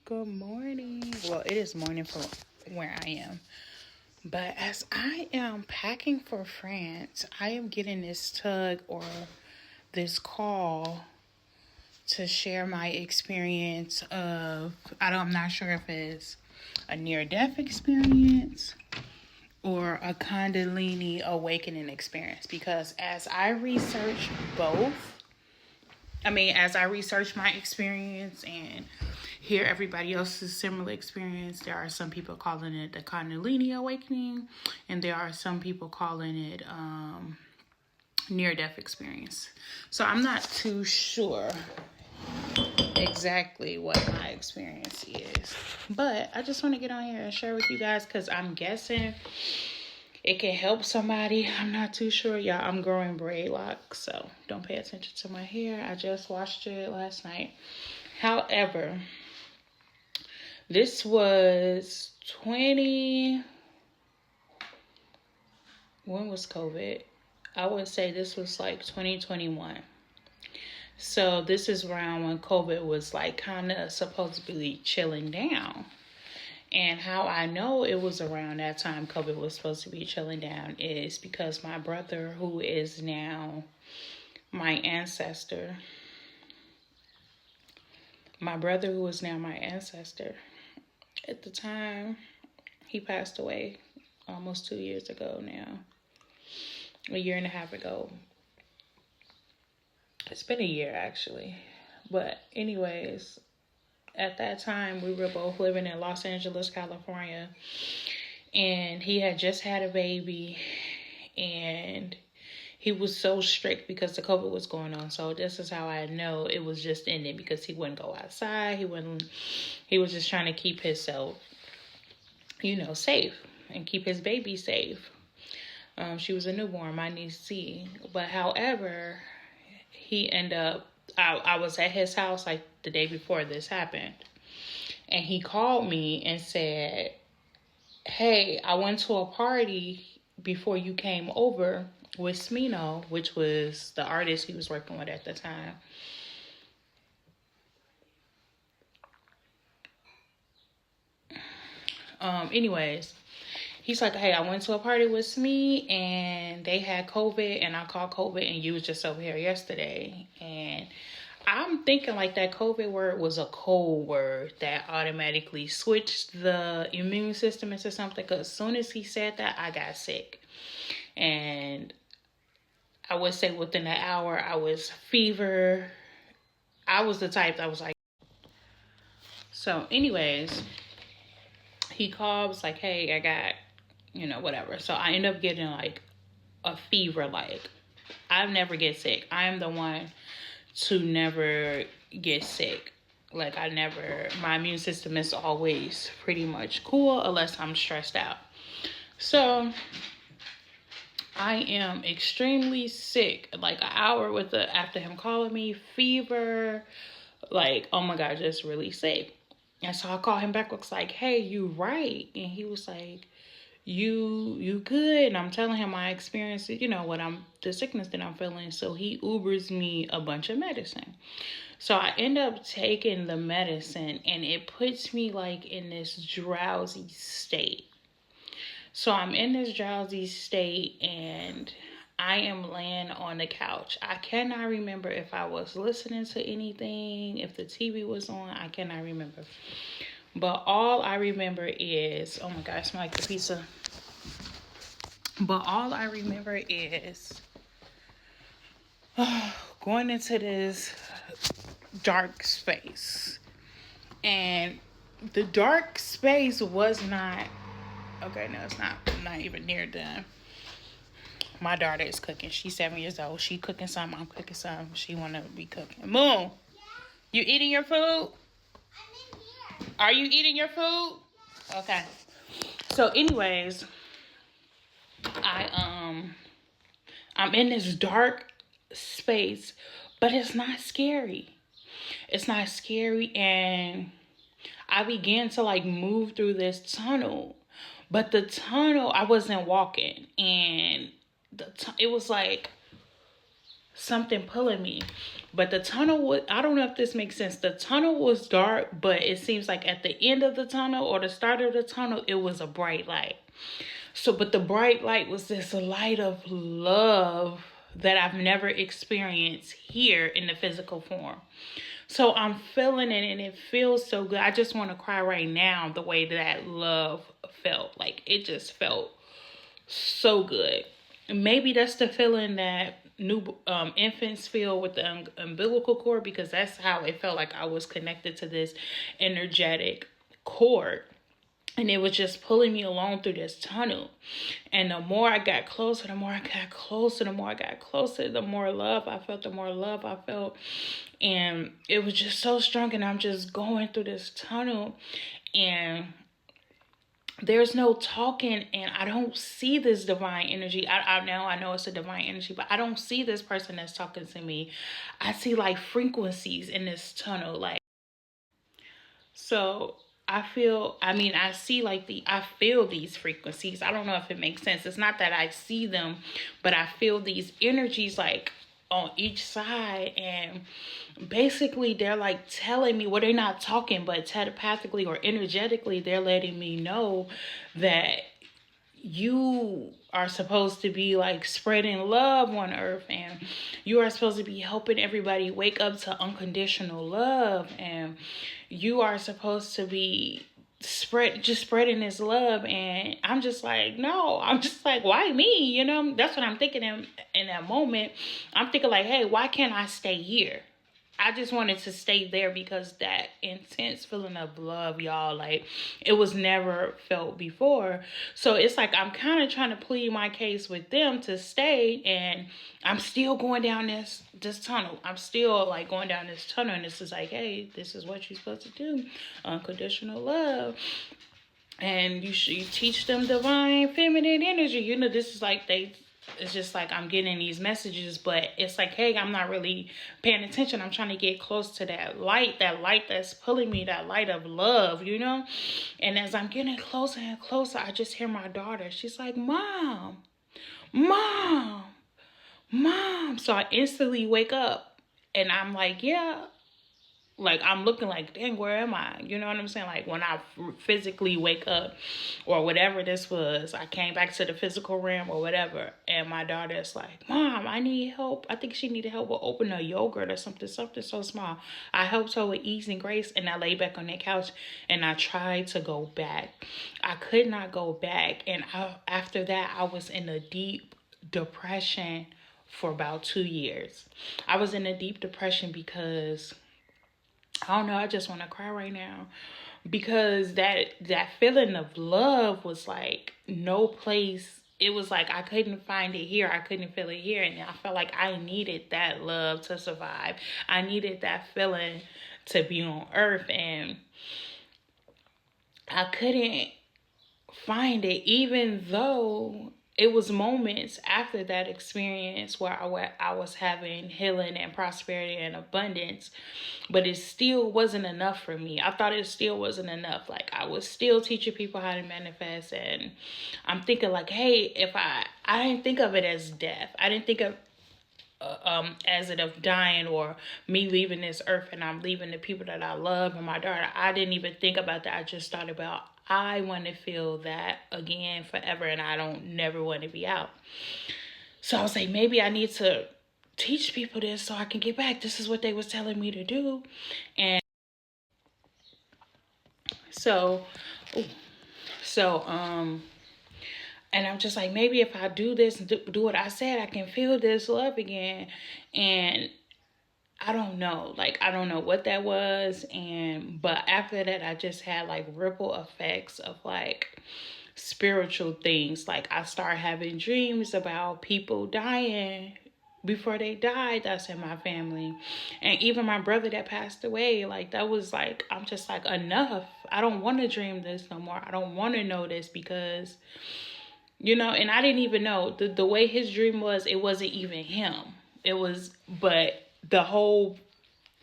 Good morning. Well, it is morning for where I am. But as I am packing for France, I am getting this tug or this call to share my experience of, I'm not sure if it's a near-death experience or a Kundalini awakening experience. Because as I research my experience and hear everybody else's similar experience, there are some people calling it the Kundalini awakening, and there are some people calling it near-death experience. So I'm not too sure exactly what my experience is, but I just want to get on here and share with you guys because I'm guessing it can help somebody. I'm not too sure, y'all. I'm growing braid locks, so don't pay attention to my hair. I just washed it last night. However, this was when was COVID? I would say this was like 2021. So this is around when COVID was like kind of supposedly chilling down. And how I know it was around that time COVID was supposed to be chilling down is because my brother, who is now my ancestor, at the time, he passed away almost 2 years ago now. A year and a half ago. It's been a year, actually. But anyways, at that time, we were both living in Los Angeles, California. And he had just had a baby. And he was so strict because the COVID was going on. So this is how I know it was just ending, because he wouldn't go outside. He was just trying to keep himself, safe and keep his baby safe. She was a newborn, my niece C. But however, he ended up, I was at his house like the day before this happened. And he called me and said, hey, I went to a party before you came over with Smino, which was the artist he was working with at the time. Anyways, he's like, hey, I went to a party with Smee and they had COVID and I caught COVID and you was just over here yesterday. And I'm thinking like that COVID word was a code word that automatically switched the immune system into something. Because as soon as he said that, I got sick. And I would say within an hour, I was fever. I was the type that was like. So anyways, he called, was like, hey, I got, whatever. So I end up getting like a fever. Like, I never get sick. I'm the one to never get sick. Like, my immune system is always pretty much cool unless I'm stressed out. So I am extremely sick. Like an hour after him calling me, fever, like, oh my God, just really sick. And so I called him back, was like, hey, you right. And he was like, you good? And I'm telling him my experience, the sickness that I'm feeling. So he Ubers me a bunch of medicine. So I end up taking the medicine and it puts me like in this drowsy state. So I'm in this drowsy state and I am laying on the couch. I cannot remember if I was listening to anything, if the TV was on. I cannot remember. But all I remember is, oh my God, I smell like the pizza. But all I remember is going into this dark space. And the dark space was not, okay, no, it's not even near done. My daughter is cooking. She's 7 years old. She cooking something. I'm cooking something. She want to be cooking. Moon, you eating your food? I'm in here. Are you eating your food? Okay. So anyways, I'm in this dark space, but it's not scary. It's not scary. And I began to like move through this tunnel, but the tunnel, I wasn't walking, and it was like something pulling me. But the tunnel was, I don't know if this makes sense. The tunnel was dark, but it seems like at the end of the tunnel or the start of the tunnel, it was a bright light. So, but the bright light was this light of love that I've never experienced here in the physical form. So I'm feeling it and it feels so good. I just want to cry right now the way that love felt. Like it just felt so good. Maybe that's the feeling that new infants feel with the umbilical cord, because that's how it felt like I was connected to this energetic cord. And it was just pulling me along through this tunnel. And the more I got closer, the more I got closer, the more I got closer, the more love I felt, the more love I felt. And it was just so strong. And I'm just going through this tunnel. And there's no talking, and I don't see this divine energy. I know it's a divine energy, but I don't see this person that's talking to me. I see like frequencies in this tunnel. Like, so I see like I feel these frequencies. I don't know if it makes sense. It's not that I see them, but I feel these energies like on each side. And basically they're like telling me, well, they're not talking, but telepathically or energetically, they're letting me know that you are supposed to be like spreading love on earth, and you are supposed to be helping everybody wake up to unconditional love, and you are supposed to be spreading this love. And I'm just like, no, I'm just like, why me? You know, that's what I'm thinking in that moment. I'm thinking like, hey, why can't I stay here? I just wanted to stay there because that intense feeling of love, y'all, like it was never felt before. So it's like I'm kind of trying to plead my case with them to stay, and I'm still going down this tunnel. I'm still like going down this tunnel, and this is like, hey, this is what you're supposed to do, unconditional love. And you teach them divine feminine energy. You know, this is like it's just like I'm getting these messages, but it's like, hey, I'm not really paying attention. I'm trying to get close to that light that's pulling me, that light of love, you know? And as I'm getting closer and closer, I just hear my daughter. She's like, Mom, Mom, Mom. So I instantly wake up and I'm like, yeah. Like, I'm looking like, dang, where am I? You know what I'm saying? Like, when I physically wake up or whatever this was, I came back to the physical realm or whatever. And my daughter's like, Mom, I need help. I think she needed help with opening a yogurt or something so small. I helped her with ease and grace, and I lay back on that couch and I tried to go back. I could not go back. And after that, I was in a deep depression for about 2 years. I was in a deep depression because I don't know, I just want to cry right now, because that feeling of love was like no place. It was like I couldn't find it here. I couldn't feel it here. And I felt like I needed that love to survive. I needed that feeling to be on earth, and I couldn't find it, even though it was moments after that experience where I was having healing and prosperity and abundance, but it still wasn't enough for me. I thought it still wasn't enough. Like, I was still teaching people how to manifest, and I'm thinking like, hey, if I didn't think of it as death. I didn't think of as it of dying or me leaving this earth and I'm leaving the people that I love and my daughter. I didn't even think about that. I just thought about, I want to feel that again forever, and I don't never want to be out. So I was like, maybe I need to teach people this so I can get back. This is what they was telling me to do. And so and I'm just like, maybe if I do this and do what I said, I can feel this love again. And I don't know. Like, I don't know what that was. But after that, I just had like ripple effects of like spiritual things. Like, I started having dreams about people dying before they died. That's in my family. And even my brother that passed away, like, that was like, I'm just like, enough. I don't want to dream this no more. I don't want to know this, because, you know, and I didn't even know the way his dream was, it wasn't even him. It was, but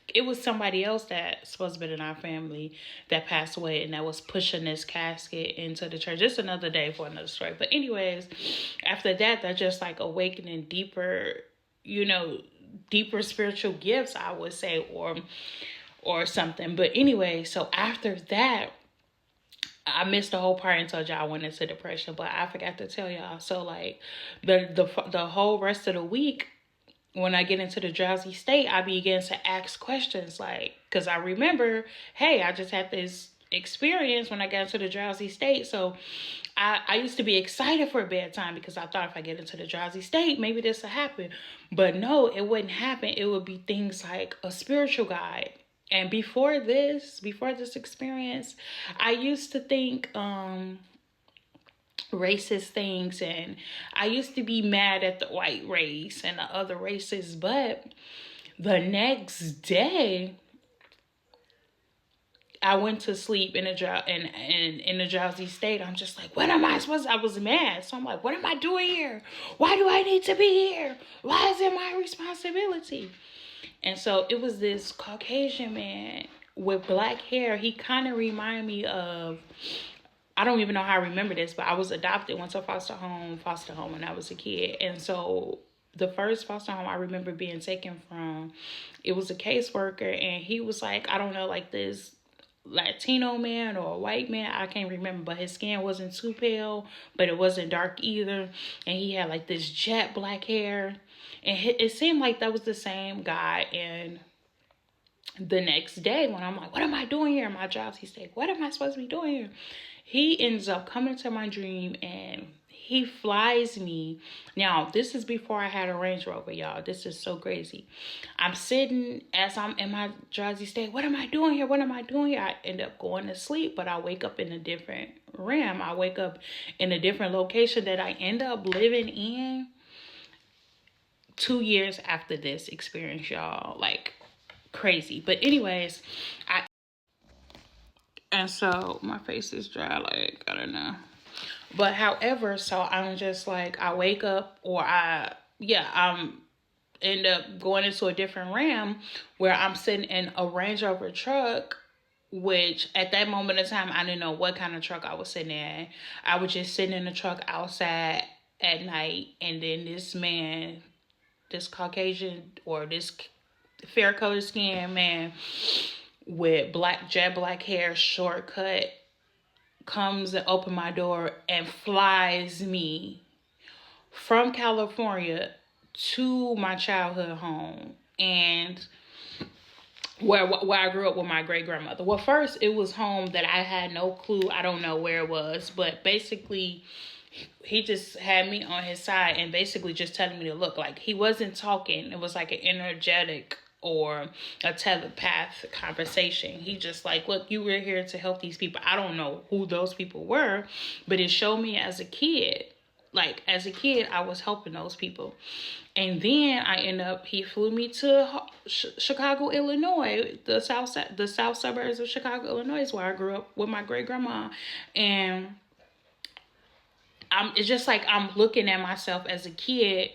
it was somebody else that's supposed to be in our family that passed away, and that was pushing this casket into the church. It's another day for another story. But anyways, after that, just like awakening deeper, you know, deeper spiritual gifts, I would say, or something. But anyway, so after that, I missed the whole part and told y'all I went into depression, but I forgot to tell y'all. So like the whole rest of the week, when I get into the drowsy state, I begin to ask questions like, because I remember, hey, I just had this experience when I got into the drowsy state. So I used to be excited for bedtime because I thought if I get into the drowsy state, maybe this will happen. But no, it wouldn't happen. It would be things like a spiritual guide. And before this experience, I used to think racist things, and I used to be mad at the white race and the other races. But the next day, I went to sleep in a drowsy state. I'm just like, what am I supposed to? I was mad. So I'm like, what am I doing here? Why do I need to be here? Why is it my responsibility? And so it was this Caucasian man with black hair. He kind of reminded me of, I don't even know how I remember this, but I was adopted, went to foster home when I was a kid. And so the first foster home I remember being taken from, it was a caseworker, and he was like, I don't know, like this Latino man or a white man, I can't remember, but his skin wasn't too pale, but it wasn't dark either, and he had like this jet black hair, and it seemed like that was the same guy. And the next day, when I'm like, what am I doing here in my job, he's like, what am I supposed to be doing here? He ends up coming to my dream, and he flies me. Now, this is before I had a Range Rover, y'all. This is so crazy. I'm sitting as I'm in my drowsy state. What am I doing here? What am I doing here? I end up going to sleep, but I wake up in a different realm. I wake up in a different location that I end up living in 2 years after this experience, y'all. Like, crazy. But anyways, and so my face is dry, like, I don't know. But however, so I'm just like, I wake up, or I'm end up going into a different realm where I'm sitting in a Range Rover truck, which at that moment in time, I didn't know what kind of truck I was sitting in. I was just sitting in the truck outside at night, and then this man, this Caucasian, or this fair colored skin man with jet black hair, short cut, comes and open my door and flies me from California to my childhood home, and where I grew up with my great grandmother. Well, first it was home that I had no clue. I don't know where it was, but basically he just had me on his side and basically just telling me to look. Like, he wasn't talking. It was like an energetic or a telepath conversation. He just like, look, you were here to help these people. I don't know who those people were, but it showed me as a kid. Like, as a kid, I was helping those people. And then he flew me to Chicago, Illinois, the south suburbs of Chicago, Illinois, where I grew up with my great grandma. And it's just like I'm looking at myself as a kid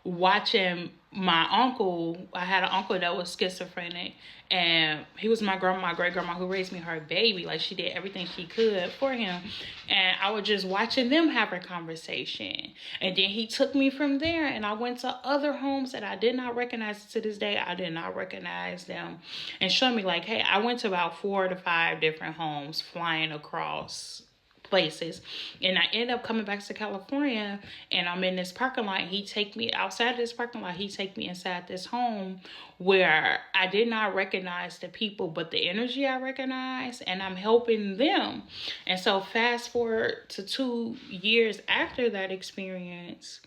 watching my uncle. I had an uncle that was schizophrenic, and he was my great grandma who raised me her baby. Like, she did everything she could for him, and I was just watching them have a conversation. And then he took me from there, and I went to other homes that I did not recognize. To this day, I did not recognize them, and showed me like, hey, I went to about 4 to 5 different homes, flying across places. And I end up coming back to California, and I'm in this parking lot. He take me outside this parking lot. He take me inside this home where I did not recognize the people, but the energy I recognize, and I'm helping them. And so fast forward to 2 years after that experience,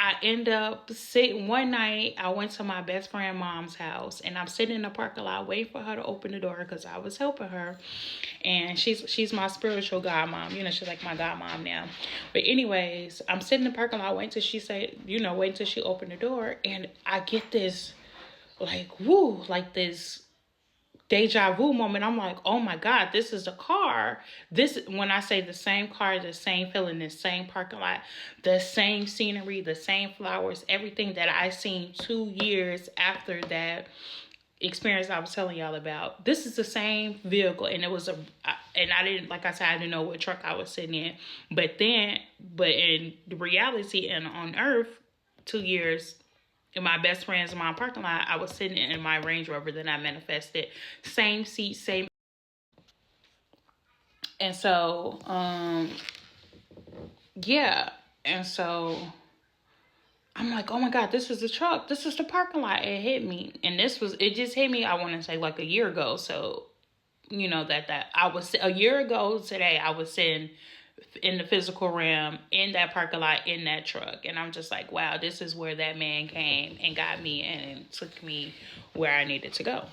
I end up sitting one night. I went to my best friend mom's house, and I'm sitting in the parking lot waiting for her to open the door because I was helping her. And she's my spiritual godmom. You know, she's like my godmom now. But anyways, I'm sitting in the parking lot waiting till she opened the door, and I get this like woo, like this deja vu moment. I'm like, oh my God, this is a car. When I say the same car, the same feeling, the same parking lot, the same scenery, the same flowers, everything that I seen 2 years after that experience I was telling y'all about. This is the same vehicle, and I didn't, like I said, I didn't know what truck I was sitting in. But in reality and on Earth, 2 years in my best friend's mom parking lot. I was sitting in my Range Rover, then I manifested. Same seat, same. And so, yeah. And so I'm like, oh my God, this is the truck. This is the parking lot. It hit me. And it just hit me, I want to say like a year ago. So, that I was, a year ago today, I was sitting in the physical realm, in that parking lot, in that truck. And I'm just like, wow, this is where that man came and got me and took me where I needed to go.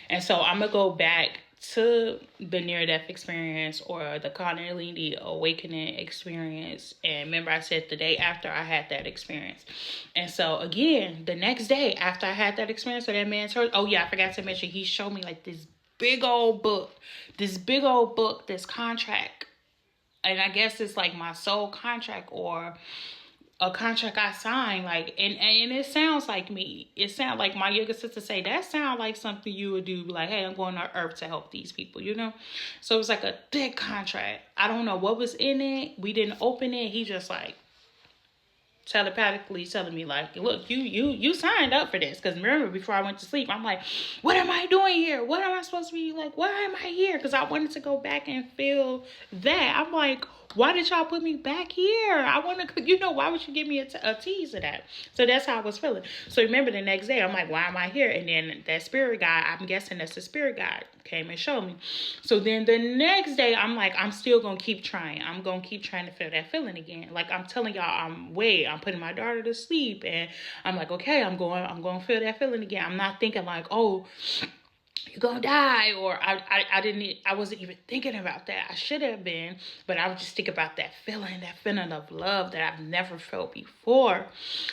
And so I'm going to go back to the near-death experience or the Kundalini awakening experience. And remember, I said the day after I had that experience. And so again, the next day after I had that experience, so that man told, oh yeah, I forgot to mention, he showed me like this big old book, this contract. And I guess it's like my soul contract or a contract I signed, like, and it sounds like me. It sounds like my younger sister say, that sounds like something you would do, like, hey, I'm going to Earth to help these people, So it was like a thick contract. I don't know what was in it. We didn't open it. He just like telepathically telling me like, look, you signed up for this. Because remember, before I went to sleep, I'm like, what am I doing here? What am I supposed to be like? Why am I here? Because I wanted to go back and feel that. I'm like, why did y'all put me back here? I want to, why would you give me a tease of that? So that's how I was feeling. So remember, the next day, I'm like, why am I here? And then that spirit guide, I'm guessing that's the spirit guide, came and showed me. So then the next day, I'm like, I'm still going to keep trying. I'm going to keep trying to feel that feeling again. Like I'm telling y'all, I'm putting my daughter to sleep. And I'm like, okay, I'm going to feel that feeling again. I'm not thinking like, oh, you're gonna die, or I wasn't even thinking about that. I should have been, but I was just thinking about that feeling of love that I've never felt before.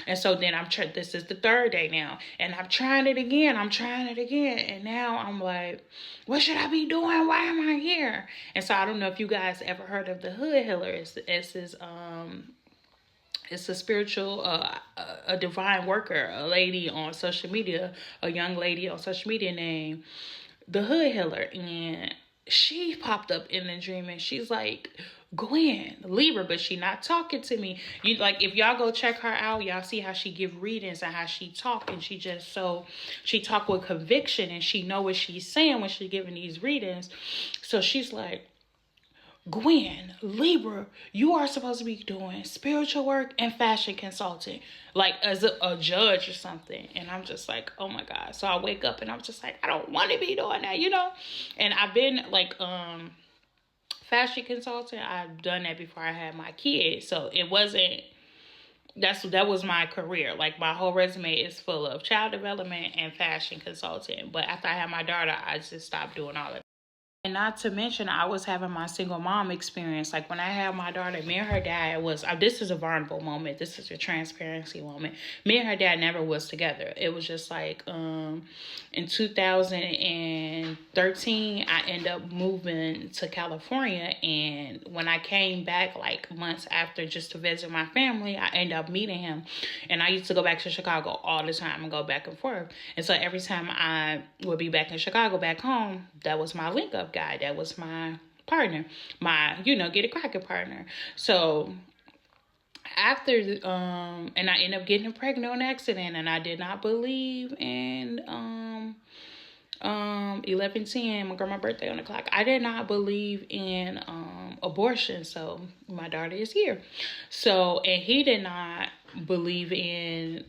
And so then this is the third day now, and I'm trying it again, and now I'm like, what should I be doing? Why am I here? And so I don't know if you guys ever heard of the Hood Healer. It's a spiritual, a divine worker, a lady on social media, a young lady on social media named the Hood Healer. And she popped up in the dream and she's like, Gwen, Libra, but she not talking to me. You like, if y'all go check her out, y'all see how she give readings and how she talk. And she talk with conviction and she know what she's saying when she's giving these readings. So she's like, Gwen, Libra, you are supposed to be doing spiritual work and fashion consulting, like as a judge or something. And I'm just like, oh my God. So I wake up and I'm just like, I don't want to be doing that, And I've been like, fashion consultant. I've done that before I had my kids. So it wasn't, that was my career. Like my whole resume is full of child development and fashion consulting. But after I had my daughter, I just stopped doing all of it. And not to mention, I was having my single mom experience. Like when I had my daughter, me and her dad this is a vulnerable moment. This is a transparency moment. Me and her dad never was together. It was just like, in 2013, I ended up moving to California. And when I came back like months after just to visit my family, I ended up meeting him. And I used to go back to Chicago all the time and go back and forth. And so every time I would be back in Chicago, back home, that was my link up guy. That was my partner, my get it cracking partner. So after and I ended up getting pregnant on accident, and I did not believe in 11:10, my grandma's birthday on the clock. I did not believe in abortion, so my daughter is here. So, and he did not believe in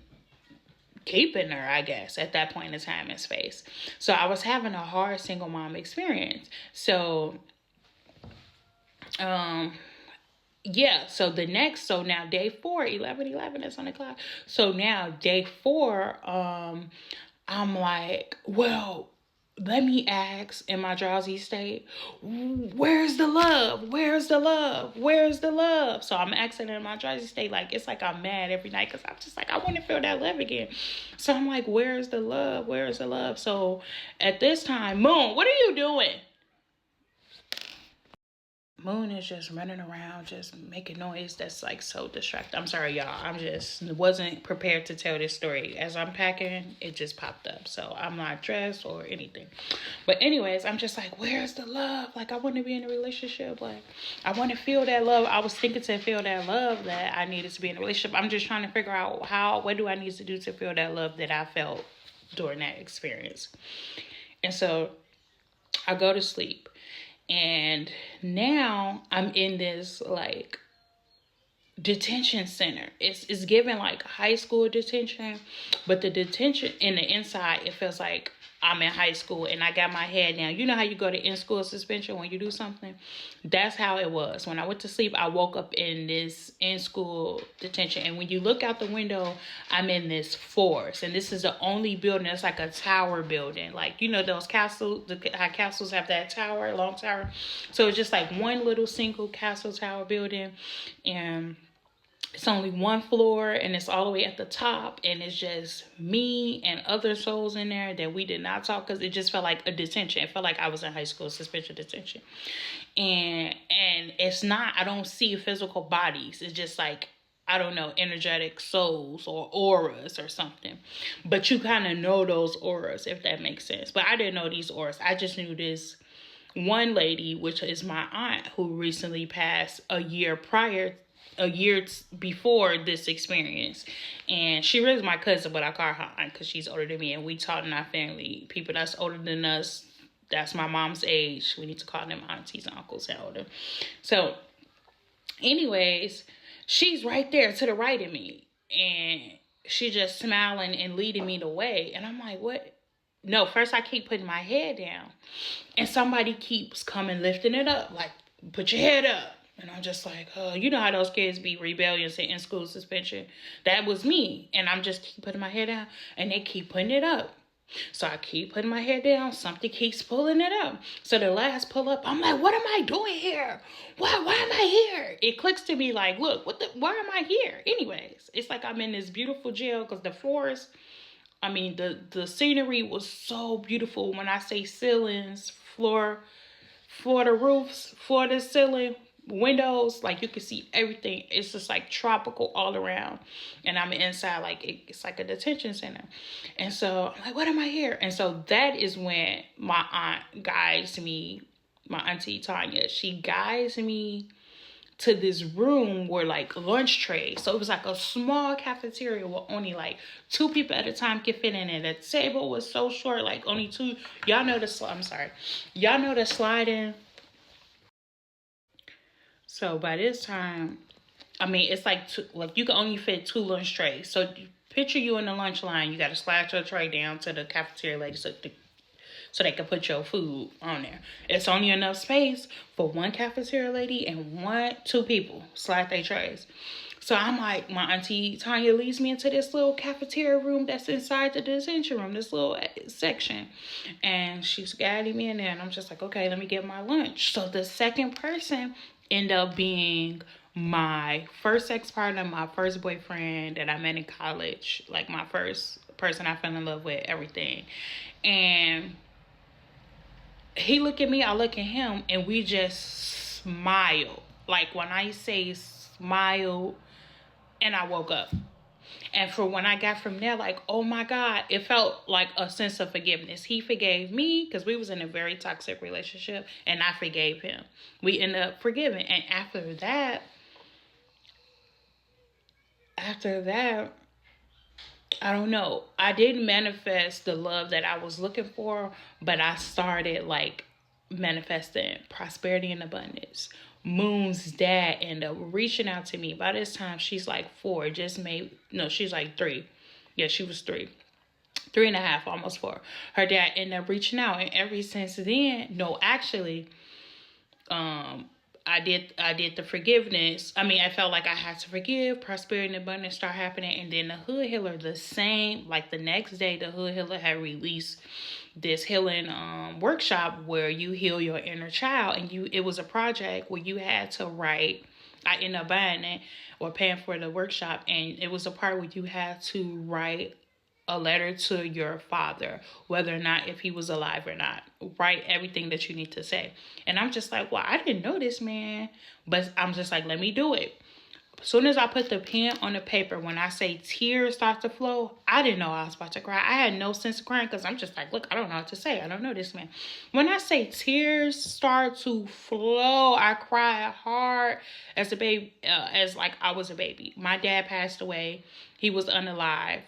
keeping her, I guess, at that point in time and space. So I was having a hard single mom experience. So, yeah, so now day 4, 11 is on the clock. So now day 4, I'm like, well, let me ask in my drowsy state, where's the love? Where's the love? Where's the love? So I'm asking in my drowsy state, like, it's like I'm mad every night because I'm just like, I want to feel that love again. So I'm like, where's the love? Where's the love? So at this time, Moon, what are you doing? Moon is just running around, just making noise that's like so distracting. I'm sorry, y'all. I'm just wasn't prepared to tell this story. As I'm packing, it just popped up. So I'm not dressed or anything. But anyways, I'm just like, where's the love? Like, I want to be in a relationship. Like, I want to feel that love. I was thinking to feel that love that I needed to be in a relationship. I'm just trying to figure out what do I need to do to feel that love that I felt during that experience. And so I go to sleep. And now I'm in this like detention center. It's given like high school detention, but the detention in the inside, it feels like I'm in high school and I got my head down. You know how you go to in-school suspension when you do something? That's how it was. When I went to sleep, I woke up in this in-school detention. And when you look out the window, I'm in this forest. And this is the only building that's like a tower building. Like, you know, those castles, how castles have that tower, long tower. So it's just like one little single castle tower building. And it's only one floor and it's all the way at the top, and it's just me and other souls in there that we did not talk because it just felt like a detention. It felt like I was in high school suspension detention. And it's not, I don't see physical bodies. It's just like, I don't know, energetic souls or auras or something. But you kind of know those auras, if that makes sense. But I didn't know these auras. I just knew this one lady, which is my aunt, who recently passed a year before this experience. And she was my cousin, but I call her aunt because she's older than me, and we taught in our family, people that's older than us, that's my mom's age, we need to call them aunties and uncles and older. So anyways, she's right there to the right of me, and she just smiling and leading me the way. And I'm like, what? No, first I keep putting my head down, and somebody keeps coming lifting it up, like, put your head up. And I'm just like, oh, you know how those kids be rebellious and in school suspension? That was me. And I'm just keep putting my head down, and they keep putting it up. So I keep putting my head down. Something keeps pulling it up. So the last pull up, I'm like, what am I doing here? Why am I here? It clicks to me like, look, why am I here? Anyways, it's like I'm in this beautiful jail because the forest, I mean, the scenery was so beautiful. When I say ceilings, floor to roofs, floor to ceiling, windows, like you can see everything. It's just like tropical all around. And I'm inside, like it's like a detention center. And so I'm like, what am I here? And so that is when my aunt guides me, my auntie Tanya, she guides me to this room where like lunch trays. So it was like a small cafeteria where only like 2 people at a time could fit in it. The table was so short, like only 2. Y'all know Y'all know the sliding. So by this time, I mean, it's like like you can only fit 2 lunch trays. So picture you in the lunch line. You got to slide your tray down to the cafeteria lady so they can put your food on there. It's only enough space for one cafeteria lady and 2 people slide their trays. So I'm like, my auntie Tanya leads me into this little cafeteria room that's inside the detention room, this little section. And she's guiding me in there, and I'm just like, okay, let me get my lunch. So the second person ended up being my first sex partner, my first boyfriend that I met in college, like my first person I fell in love with, everything. And he looked at me, I look at him, and we just smile. Like when I say smile, and I woke up. And for when I got from there, like, oh my God, it felt like a sense of forgiveness. He forgave me because we was in a very toxic relationship, and I forgave him. We ended up forgiving. And after that, I don't know. I didn't manifest the love that I was looking for, but I started like manifesting prosperity and abundance. Moon's dad ended up reaching out to me. By this time, she's like 4, she's like 3. Yeah, she was 3. 3.5, almost 4. Her dad ended up reaching out, and ever since then, no, actually, I did the forgiveness. I mean, I felt like I had to forgive. Prosperity and abundance start happening. And then the Hood Healer, the next day, the Hood Healer had released this healing workshop where you heal your inner child. And it was a project where you had to write. I ended up buying it or paying for the workshop. And it was a part where you had to write a letter to your father, whether or not if he was alive or not. write everything that you need to say. And I'm just like, well, I didn't know this, man. But I'm just like, let me do it. As soon as I put the pen on the paper, when I say tears start to flow, I didn't know I was about to cry. I had no sense of crying because I'm just like, look, I don't know what to say. I don't know this man. When I say tears start to flow, I cry hard as a baby, as like I was a baby. My dad passed away. He was unalive.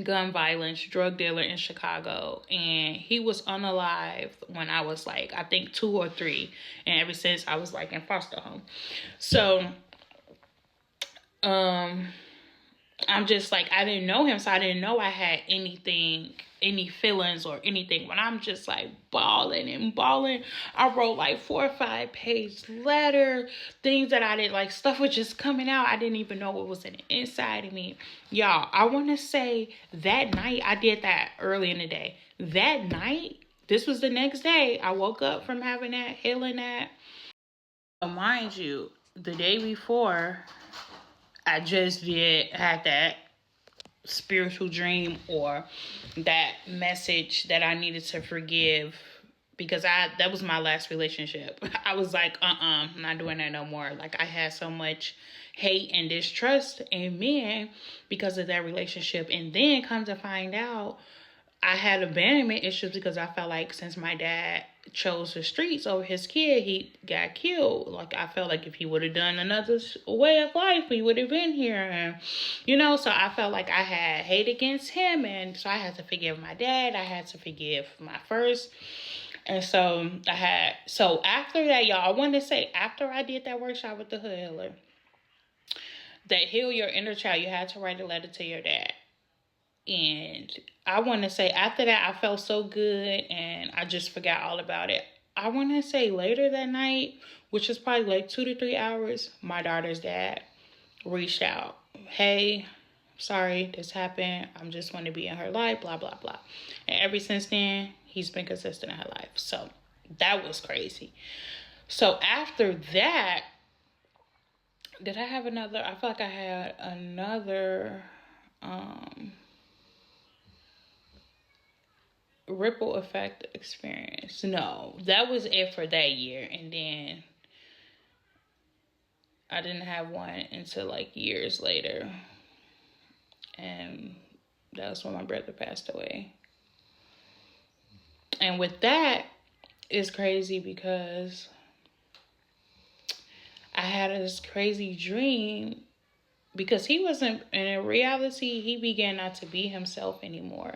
Gun violence, drug dealer in Chicago, and he was unalive when I was like, I think 2 or 3, and ever since I was like in foster home. So I'm just like, I didn't know him, so I didn't know I had anything, any feelings or anything. When I'm just like bawling and bawling, I wrote like 4 or 5 page letter, things that I did, like stuff was just coming out. I didn't even know what was in the inside of me. Y'all, I want to say that night, I did that early in the day. That night, this was the next day, I woke up from having that, healing that. Mind you, the day before, I just had that spiritual dream or that message that I needed to forgive, because that was my last relationship. I was like, I'm not doing that no more. Like, I had so much hate and distrust in men because of that relationship. And then come to find out, I had abandonment issues because I felt like since my dad chose the streets over his kid, he got killed. Like, I felt like if he would have done another way of life, he would have been here. And, so I felt like I had hate against him. And so I had to forgive my dad. I had to forgive my first. And so after that, y'all, I wanted to say, after I did that workshop with the Hood Healer, that Heal Your Inner Child, you had to write a letter to your dad. And I want to say after that, I felt so good and I just forgot all about it. I want to say later that night, which was probably like 2 to 3 hours, my daughter's dad reached out. Hey, sorry, this happened. I'm just want to be in her life, blah, blah, blah. And ever since then, he's been consistent in her life. So that was crazy. So after that, did I have another? I feel like I had another ripple effect experience. No, that was it for that year. And then I didn't have one until like years later. And that was when my brother passed away. And with that, it's crazy because I had this crazy dream because he wasn't, in reality, he began not to be himself anymore.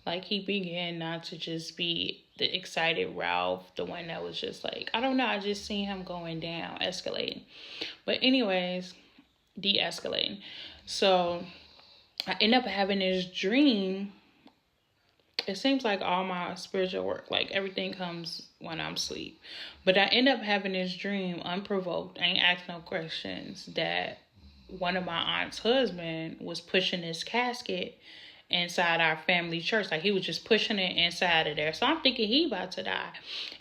Like, he began not to just be the excited Ralph, the one that was just like, I don't know, I just seen him going down, escalating. But anyways, de-escalating. So I end up having this dream. It seems like all my spiritual work, like everything comes when I'm asleep. But I end up having this dream, unprovoked, I ain't asked no questions, that one of my aunt's husband was pushing this casket inside our family church. Like, he was just pushing it inside of there. So I'm thinking he about to die.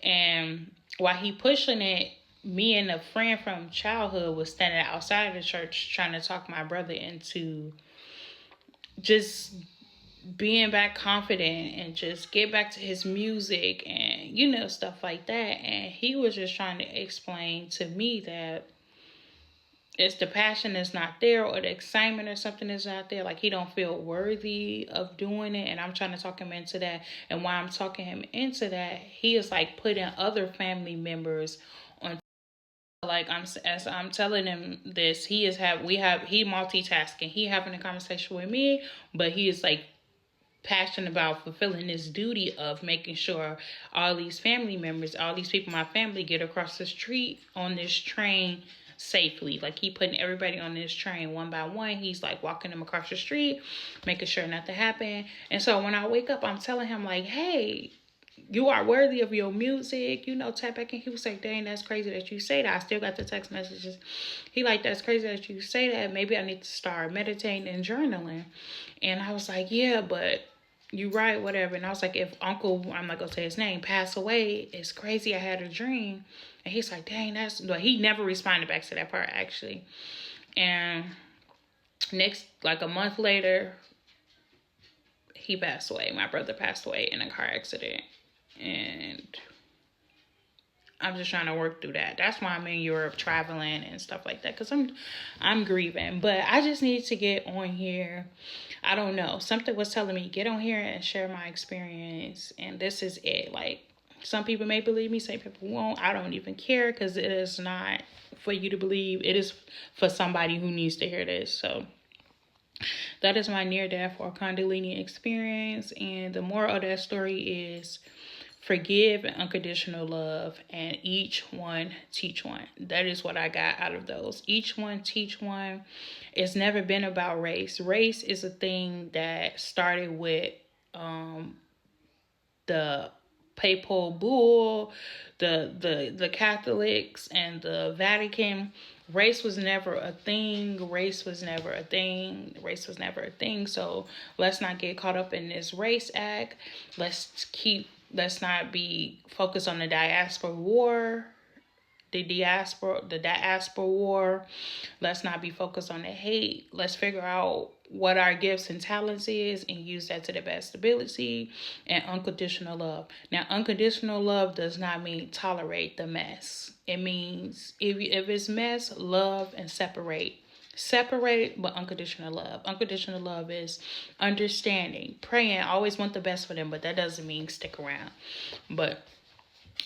And while he pushing it, me and a friend from childhood was standing outside of the church trying to talk my brother into just being back confident and just get back to his music and, stuff like that. And he was just trying to explain to me that it's the passion that's not there, or the excitement or something is not there. Like, he don't feel worthy of doing it. And I'm trying to talk him into that. And while I'm talking him into that, he is like putting other family members on. Like, as I'm telling him this, he multitasking. He having a conversation with me, but he is like passionate about fulfilling this duty of making sure all these family members, all these people in my family, get across the street on this train safely. Like, he putting everybody on this train one by one. He's like walking them across the street, making sure nothing happened. And so when I wake up, I'm telling him like, hey, you are worthy of your music, tap back in. He was like, dang, that's crazy that you say that. I still got the text messages. He like, that's crazy that you say that. Maybe I need to start meditating and journaling. And I was like, yeah, but you right, whatever. And I was like, if Uncle, I'm not gonna say his name, passed away, it's crazy. I had a dream. And he's like, dang, he never responded back to that part, actually. And like a month later, he passed away. My brother passed away in a car accident. and I'm just trying to work through that. That's why I'm in Europe traveling and stuff like that, because I'm grieving. But I just need to get on here. I don't know. Something was telling me get on here and share my experience, and this is it. Like, some people may believe me, some people won't. I don't even care, because it is not for you to believe. It is for somebody who needs to hear this. So that is my near death or kundalini experience, and the moral of that story is forgive and unconditional love, and each one teach one. That is what I got out of those. Each one teach one. It's never been about race. Race is a thing that started with the papal bull, the Catholics and the Vatican. Race was never a thing. Race was never a thing. Race was never a thing. So let's not get caught up in this race act. Let's not be focused on the diaspora war. The diaspora war. Let's not be focused on the hate. Let's figure out what our gifts and talents is and use that to the best ability. And unconditional love. Now, unconditional love does not mean tolerate the mess. It means if it's mess, love and separate. Separate, but unconditional love. Unconditional love is understanding, praying, always want the best for them, but that doesn't mean stick around. But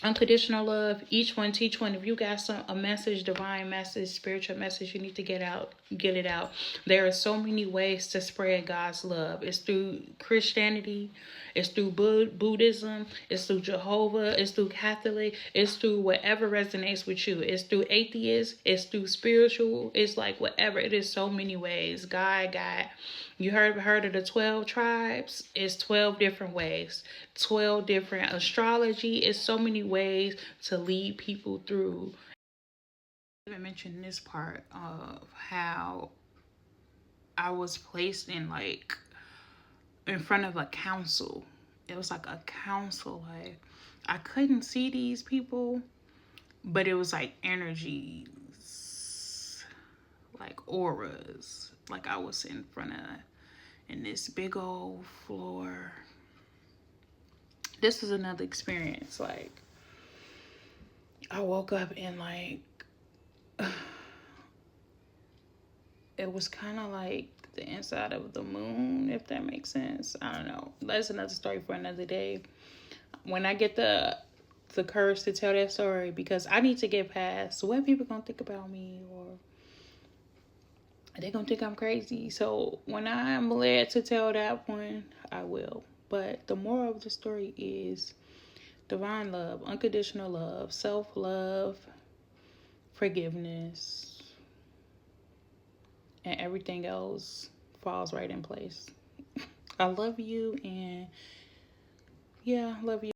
unconditional love, each one teach one. If you got a message, divine message, spiritual message you need to get it out. There are so many ways to spread God's love. It's through Christianity, it's through Buddhism, it's through Jehovah, it's through Catholic, it's through whatever resonates with you. It's through atheist, it's through spiritual, it's like whatever. It is so many ways. God got, you heard of the 12 tribes? It's 12 different ways. 12 different astrology. It's so many ways to lead people through. I even mentioned this part of how I was placed in front of a council. It was like a council. Like, I couldn't see these people, but it was like energies, like auras. Like, I was in front of in this big old floor. This was another experience. Like, I woke up and it was kind of like the inside of the moon, if that makes sense. I don't know. That's another story for another day. When I get the courage to tell that story, because I need to get past what people gonna think about me, or they gonna think I'm crazy. So when I'm led to tell that one, I will. But the moral of the story is divine love, unconditional love, self-love, forgiveness, and everything else falls right in place. I love you, and yeah, love you.